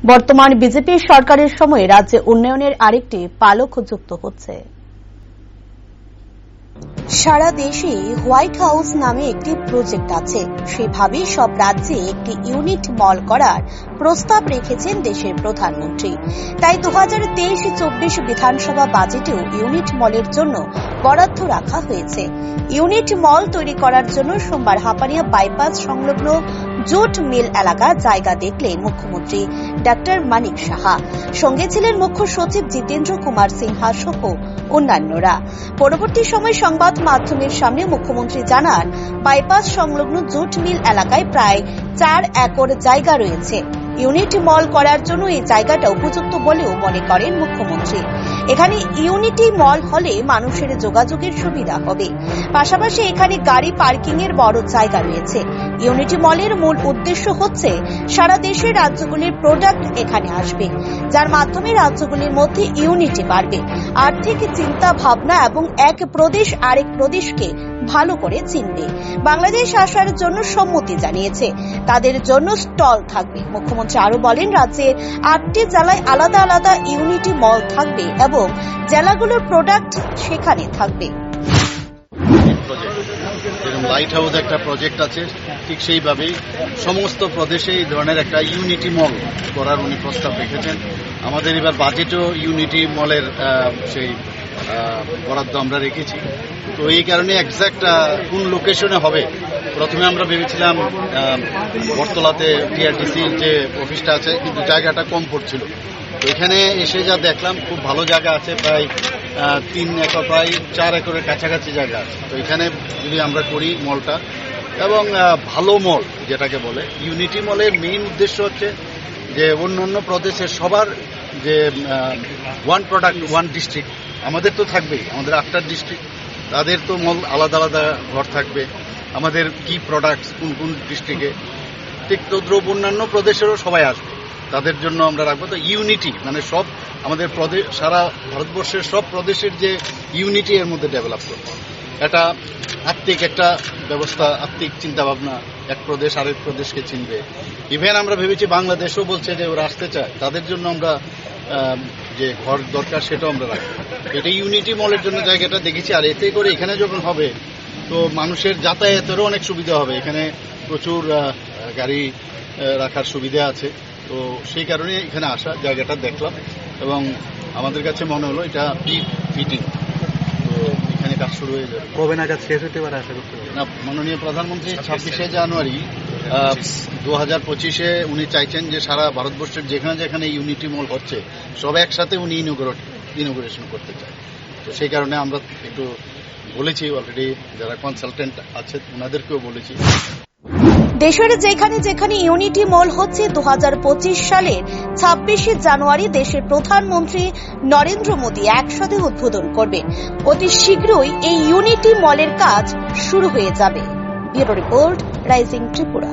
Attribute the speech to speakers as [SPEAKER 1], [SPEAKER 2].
[SPEAKER 1] বর্তমান বিজেপি সরকারের সময়ে রাজ্যে উন্নয়নের আরেকটি পালক যুক্ত হচ্ছে। সারা দেশে হোয়াইট হাউস নামে একটি প্রজেক্ট আছে, সেভাবেই সব রাজ্যে একটি ইউনিট মল করার প্রস্তাব রেখেছেন দেশের প্রধানমন্ত্রী। তাই 2023-24 বিধানসভা বাজেটেও ইউনিট মলের জন্য বরাদ্দ রাখা হয়েছে। ইউনিট মল তৈরি করার জন্য সোমবার হাপানিয়া বাইপাস সংলগ্ন জুট মিল এলাকা জায়গা দেখলেন মুখ্যমন্ত্রী ডক্টর মানিক সাহা। সঙ্গে ছিলেন মুখ্য সচিব জিতেন্দ্র কুমার সিনহা সহ অন্যান্যরা। পরবর্তী সময় সংবাদ মাধ্যমের সামনে মুখ্যমন্ত্রী জানান, বাইপাস সংলগ্ন জুট মিল এলাকায় প্রায় 4 একর জায়গা রয়েছে। ইউনিট মল করার জন্য এই জায়গাটা উপযুক্ত বলেও মনে করেন মুখ্যমন্ত্রী। এখানে ইউনিটি মল হলে মানুষের যোগাযোগের সুবিধা হবে, পাশাপাশি এখানে গাড়ি পার্কিং এর বড় জায়গা রয়েছে। ইউনিটি মলের মূল উদ্দেশ্য হচ্ছে সারা দেশের রাজ্যগুলির প্রোডাক্ট এখানে আসবে, যার মাধ্যমে রাজ্যগুলির মধ্যে ইউনিটি বাড়বে, আর্থিক চিন্তা ভাবনা এবং এক প্রদেশ আরেক প্রদেশকে ভালো করে চিনবে। বাংলাদেশ আসার জন্য সম্মতি জানিয়েছে, তাদের জন্য স্টল থাকবে। মুখ্যমন্ত্রী আরো বলেন, রাজ্যের 8টি জেলায় আলাদা আলাদা ইউনিটি মল থাকবে এবং জেলাগুলোর প্রোডাক্ট সেখানে থাকবে।
[SPEAKER 2] যেরকম লাইট হাউস একটা প্রজেক্ট আছে, ঠিক সেইভাবেই সমস্ত প্রদেশে এই ধরনের একটা ইউনিটি মল করার উনি প্রস্তাব রেখেছেন। আমাদের এবার বাজেটও ইউনিটি মলের সেই বরাদ্দ আমরা রেখেছি। তো এই কারণে এক্সাক্ট কোন লোকেশনে হবে, প্রথমে আমরা ভেবেছিলাম বটতলাতে টিআরটিসির যে অফিসটা আছে, কিন্তু জায়গাটা কম পড়ছিল। তো এখানে এসে যা দেখলাম, খুব ভালো জায়গা আছে, প্রায় 3 একর, প্রায় 4 একরের কাছাকাছি জায়গা আছে। তো এখানে যদি আমরা করি মলটা, এবং ভালো মল যেটাকে বলে, ইউনিটি মলের মেইন উদ্দেশ্য হচ্ছে যে অন্যান্য প্রদেশের সবার যে ওয়ান প্রোডাক্ট ওয়ান ডিস্ট্রিক্ট, আমাদের তো থাকবেই, আমাদের 8টা ডিস্ট্রিক্ট, তাদের তো মল আলাদা আলাদা ঘর থাকবে। আমাদের কি প্রোডাক্টস কোন কোন ডিস্ট্রিক্টে, ঠিক তদ্রুপ অন্যান্য প্রদেশেরও সবাই আসবে, তাদের জন্য আমরা রাখবো। তো ইউনিটি মানে সব আমাদের প্রদেশ, সারা ভারতবর্ষের সব প্রদেশের যে ইউনিটি এর মধ্যে ডেভেলপ করবো। এটা আত্মিক একটা ব্যবস্থা, আত্মিক চিন্তাভাবনা, এক প্রদেশ আরেক প্রদেশকে চিনবে। ইভেন আমরা ভেবেছি বাংলাদেশও বলছে যে ওরা আসতে চায়, তাদের জন্য আমরা যে ঘর দরকার সেটাও আমরা রাখবো। এটা ইউনিটি মলের জন্য জায়গাটা দেখেছি। আর এতে করে এখানে যখন হবে তো মানুষের যাতায়াতেরও অনেক সুবিধা হবে। এখানে প্রচুর গাড়ি রাখার সুবিধা আছে। তো সেই কারণে এখানে আসা, জায়গাটা দেখলাম এবং আমাদের কাছে মনে হলো এটা ফিটিং। তো এখানে কাজ শুরু হয়ে যাবে।
[SPEAKER 3] কবে নাগাদ শেষ হতে পারে আশা করতে পারি?
[SPEAKER 2] না, মাননীয় প্রধানমন্ত্রী 26শে জানুয়ারি 2025-এ উনি চাইছেন যে সারা ভারতবর্ষের যেখানে যেখানে ইউনিটি মল হচ্ছে সব একসাথে উনি ইনোগ্রেশন করতে চায়। তো সেই কারণে আমরা একটু বলেছি, অলরেডি যারা কনসালটেন্ট আছে ওনাদেরকেও বলেছি।
[SPEAKER 1] দেশের যেখানে যেখানে ইউনিটি মল হচ্ছে 2025 সালের 26শে জানুয়ারি দেশের প্রধানমন্ত্রী নরেন্দ্র মোদী একসাথে উদ্বোধন করবেন। অতি শীঘ্রই এই ইউনিটি মলের কাজ শুরু হয়ে যাবে। Bureau report, rising Tripura.